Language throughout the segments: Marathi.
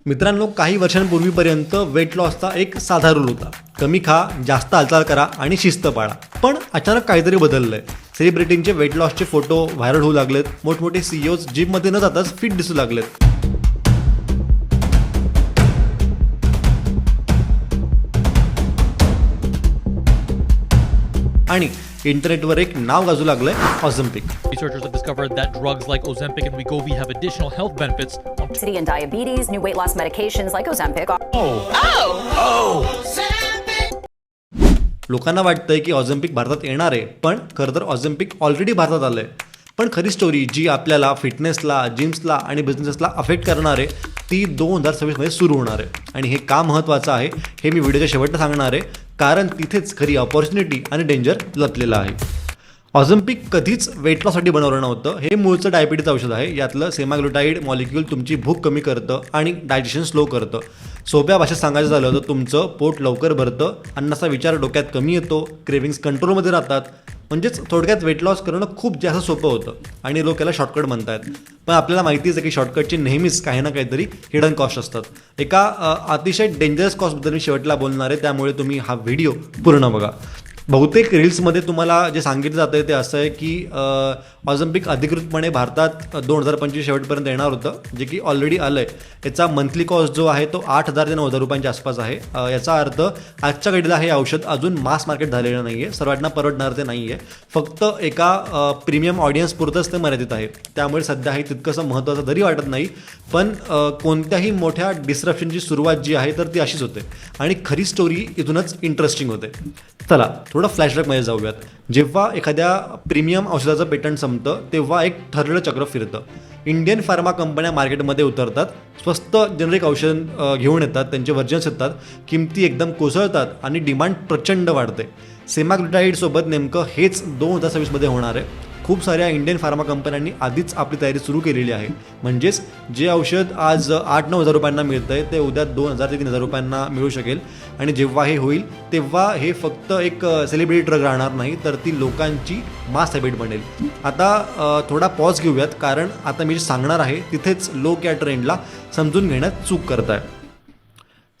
मित्रांनो, काही वर्षांपूर्वीपर्यंत वेट लॉसचा एक साधा रूल होता. कमी खा, जास्त हालचाल करा आणि शिस्त पाळा. पण अचानक काहीतरी बदललंय. सेलिब्रिटींचे वेट लॉसचे फोटो व्हायरल होऊ लागलेत. मोठमोठे सीईओज जिममध्ये न जाताच फिट दिसू लागलेत. आणि इंटरनेटवर एक नाव गाजू लागलंय, ऑझम्पिक. Researchers have discovered that drugs like Ozempic and Wegovy have additional health benefits. Obesity and diabetes, new weight loss medications like Ozempic. लोकांना वाटतंय की ऑझम्पिक भारतात येणार आहे, पण खरं तर ऑझम्पिक ऑलरेडी भारतात आलंय. पण खरी स्टोरी जी आपल्याला फिटनेसला, जिम्सला आणि बिझनेसला अफेक्ट करणार आहे ती 2026मध्ये सुरू होणार आहे. आणि हे का महत्त्वाचं आहे हे मी व्हिडिओच्या शेवटला सांगणार आहे, कारण तिथेच खरी ऑपॉर्च्युनिटी आणि डेंजर लपलेलं आहे. ऑझम्पिक कधीच वेट लॉससाठी बनवलं नव्हतं. हे मूळचं डायबिटीचं औषध आहे. यातलं सेमाग्लुटाईड मॉलिक्यूल तुमची भूक कमी करतं आणि डायजेशन स्लो करतं. सोप्या भाषेत सांगायचं झालं तर तुमचं पोट लवकर भरतं, अन्नाचा विचार डोक्यात कमी येतो, क्रेविंग्स कंट्रोलमध्ये राहतात. म्हणजेच थोडक्यात वेट लॉस करणं खूप जास्त सोपं होतं आणि लोक याला शॉर्टकट म्हणतात. पण आपल्याला माहितीच आहे की शॉर्टकटची नेहमीच काही ना काहीतरी हिडन कॉस्ट असतात. एका अतिशय डेंजरस कॉस्टबद्दल मी शेवटला बोलणार आहे, त्यामुळे तुम्ही हा व्हिडिओ पूर्ण बघा. बहुतेक रील्समध्ये तुम्हाला जे सांगितलं जातं ते असं आहे की ऑझम्पिक अधिकृतपणे भारतात 2025 शेवटपर्यंत येणार होतं, जे की ऑलरेडी आलं आहे. याचा मंथली कॉस्ट जो आहे तो 8,000 ते 9,000 रुपयांच्या आसपास आहे. याचा अर्थ आजच्या घडीला हे औषध अजून मास मार्केट झालेलं नाही आहे, सर्वांना परवडणार ते नाही आहे. फक्त एका प्रीमियम ऑडियन्सपुरतंच ते मर्यादित आहे. त्यामुळे सध्या हे तितकंसं महत्त्वाचं तरी वाटत नाही. पण कोणत्याही मोठ्या डिस्ट्रप्शनची सुरुवात जी आहे तर ती अशीच होते आणि खरी स्टोरी इथूनच इंटरेस्टिंग होते. चला थोडं फ्लॅशबॅकमध्ये जाऊयात. जेव्हा एखाद्या प्रीमियम औषधाचं पेटंट संपतं तेव्हा एक ठरलेलं चक्र फिरतं. इंडियन फार्मा कंपन्या मार्केटमध्ये उतरतात, स्वस्त जेनरिक औषध घेऊन येतात, त्यांचे व्हर्जन्स येतात, किमती एकदम कोसळतात आणि डिमांड प्रचंड वाढते. सेमाग्लुटाईडसोबत नेमकं हेच 2026मध्ये होणार आहे. खूप साऱ्या इंडियन फार्मा कंपन्यांनी आधीच आपली तयारी सुरू केलेली आहे. म्हणजेच जे औषध आज 8-9 हजार रुपयांना मिळतं आहे ते उद्या 2,000 ते 3,000 रुपयांना मिळू शकेल. आणि जेव्हा हे होईल तेव्हा हे फक्त एक सेलिब्रिटी ड्रग राहणार नाही, तर ती लोकांची मास हॅबिट बनेल. आता थोडा पॉज घेऊयात, कारण आता मी जे सांगणार आहे तिथेच लोक या ट्रेंडला समजून घेण्यात चूक करत आहे.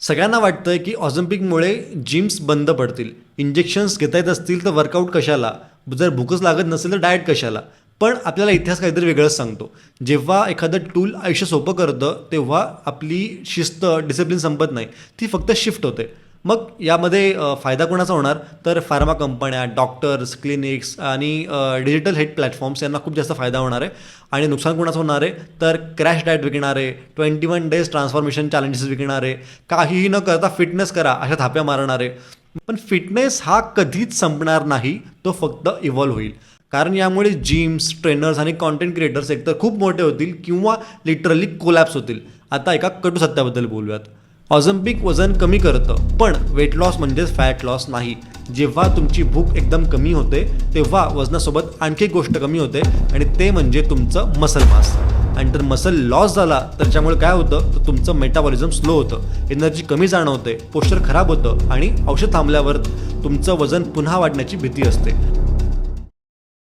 सगळ्यांना वाटतं की ऑझम्पिकमुळे जिम्स बंद पडतील, इंजेक्शन्स घेता येत असतील तर वर्कआउट कशाला, जर भूकच लागत नसेल तर डाएट कशाला. पण आपल्याला इतिहास काहीतरी वेगळंच सांगतो. जेव्हा एखादं टूल आयुष्य सोपं करतं तेव्हा आपली शिस्त, डिसिप्लिन संपत नाही, ती फक्त शिफ्ट होते. मग यामध्ये फायदा कोणाचा होणार तर फार्मा कंपन्या, डॉक्टर्स, क्लिनिक्स आणि डिजिटल हेल्थ प्लॅटफॉर्म्स यांना खूप जास्त फायदा होणार आहे. आणि नुकसान कोणाचं होणार आहे तर क्रॅश डाएट विकणारे, 21 डेज ट्रान्सफॉर्मेशन चॅलेंजेस विकणारे, काहीही न करता फिटनेस करा अशा थाप्या मारणारे. पण फिटनेस हा कधीच संपणार नाही, तो फक्त इव्हॉल्व होईल. कारण यामुळे जिम्स, ट्रेनर्स आणि कॉन्टेंट क्रिएटर्स एकतर खूप मोठे होतील किंवा लिटरली कोलॅप्स होतील. आता एका कटू सत्याबद्दल बोलूयात. ऑझम्पिक वजन कमी करतं, पण वेट लॉस म्हणजेच फॅट लॉस नाही. जेव्हा तुमची भूक एकदम कमी होते तेव्हा वजनासोबत आणखी एक गोष्ट कमी होते आणि ते म्हणजे तुमचं मसल मास. आणि जर मसल लॉस झाला तर त्याच्यामुळे काय होतं तर तुमचं मेटाबॉलिझम स्लो होतं, एनर्जी कमी जाणवते, पोश्चर खराब होतं आणि औषध थांबल्यावर तुमचं वजन पुन्हा वाढण्याची भीती असते.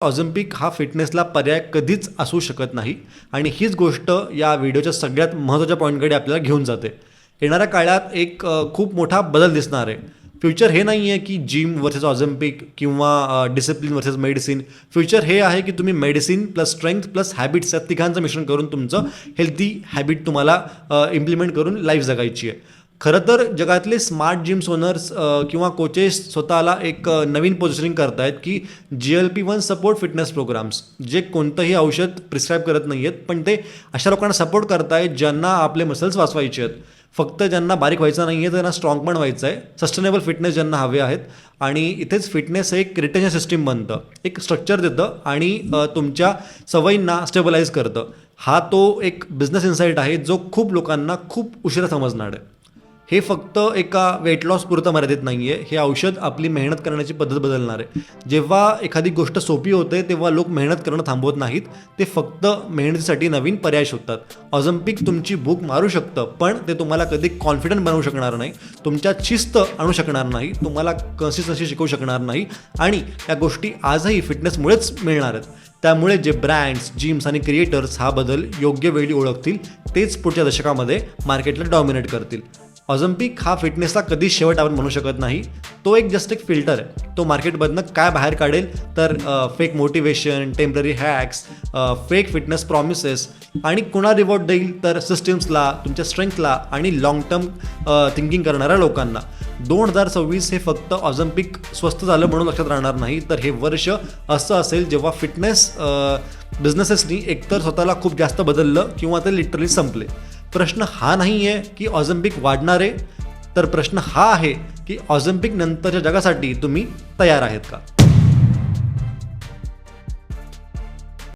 ऑझम्पिक हा फिटनेसला पर्याय कधीच असू शकत नाही आणि हीच गोष्ट या व्हिडिओच्या सगळ्यात महत्त्वाच्या पॉईंटकडे आपल्याला घेऊन जाते. येणाऱ्या काळात एक खूप मोठा बदल दिसणार आहे. फ्युचर हे नाही आहे की जिम वर्सेस ऑझम्पिक किंवा डिसिप्लिन वर्सेस मेडिसिन. फ्युचर हे आहे की तुम्ही medicine plus strength plus habits या तिघांचं मिश्रण करून तुमचं हेल्दी हॅबिट तुम्हाला इम्प्लिमेंट करून लाईफ जगायची आहे. खरं तर जगातले स्मार्ट जिम्स ओनर्स किंवा कोचेस स्वतःला एक नवीन पोझिशनिंग करतायत की GLP-1 सपोर्ट फिटनेस प्रोग्राम्स, जे कोणतंही औषध प्रिस्क्राईब करत नाही आहेत, पण ते अशा लोकांना सपोर्ट करतायत ज्यांना आपले मसल्स वाचवायचे आहेत. फक्त ज्यांना बारीक व्हायचं नाही आहे, त्यांना स्ट्रॉंग पण व्हायचं आहे. सस्टेनेबल फिटनेस ज्यांना हवे आहेत. आणि इथेच फिटनेस एक रिटेन्शन सिस्टीम बनतं, एक स्ट्रक्चर देतं आणि तुमच्या सवयींना स्टेबलाइज करतं. हा तो एक बिझनेस इन्साईट आहे जो खूप लोकांना खूप उशिरा समजणार आहे. हे फक्त एका वेट लॉस पुरतं मर्यादित नाही आहे. हे औषध आपली मेहनत करण्याची पद्धत बदलणार आहे. जेव्हा एखादी गोष्ट सोपी होते तेव्हा लोक मेहनत करणं थांबवत नाहीत. ते फक्त मेहनतीसाठी नवीन पर्याय शोधतात. ऑझम्पिक तुमची भूक मारू शकतं, पण ते तुम्हाला कधी कॉन्फिडंट बनवू शकणार नाही. तुमच्यात शिस्त आणू शकणार नाही. तुम्हाला कन्सिस्टन्सी शिकवू शकणार नाही. आणि या गोष्टी आजही फिटनेसमुळेच मिळणार आहेत. त्यामुळे जे ब्रँड्स, जिम्स आणि क्रिएटर्स हा बदल योग्य वेळी ओळखतील तेच पुढच्या दशकामध्ये मार्केटला डॉमिनेट करतील. ऑझम्पिक हा फिटनेसचा कधीच शेवट आपण म्हणू शकत नाही. तो जस्ट एक फिल्टर आहे. तो मार्केटमधनं काय बाहेर काढेल तर fake motivation, temporary hacks, fake fitness promises आणि कुणा रिवॉर्ड देईल तर सिस्टम्सला, तुमच्या स्ट्रेंथला आणि लाँग टर्म थिंकिंग करणाऱ्या लोकांना. 2026 हे फक्त ऑझम्पिक स्वस्त झालं म्हणून लक्षात राहणार नाही, तर हे वर्ष असं असेल जेव्हा फिटनेस बिझनेसेसनी एकतर स्वतःला खूप जास्त बदललं किंवा ते लिटरली संपले. प्रश्न हा नाही आहे की ऑझम्पिक वाढणार आहे, तर प्रश्न हा आहे की ऑझम्पिक नंतरच्या जगासाठी तुम्ही तयार आहेत का.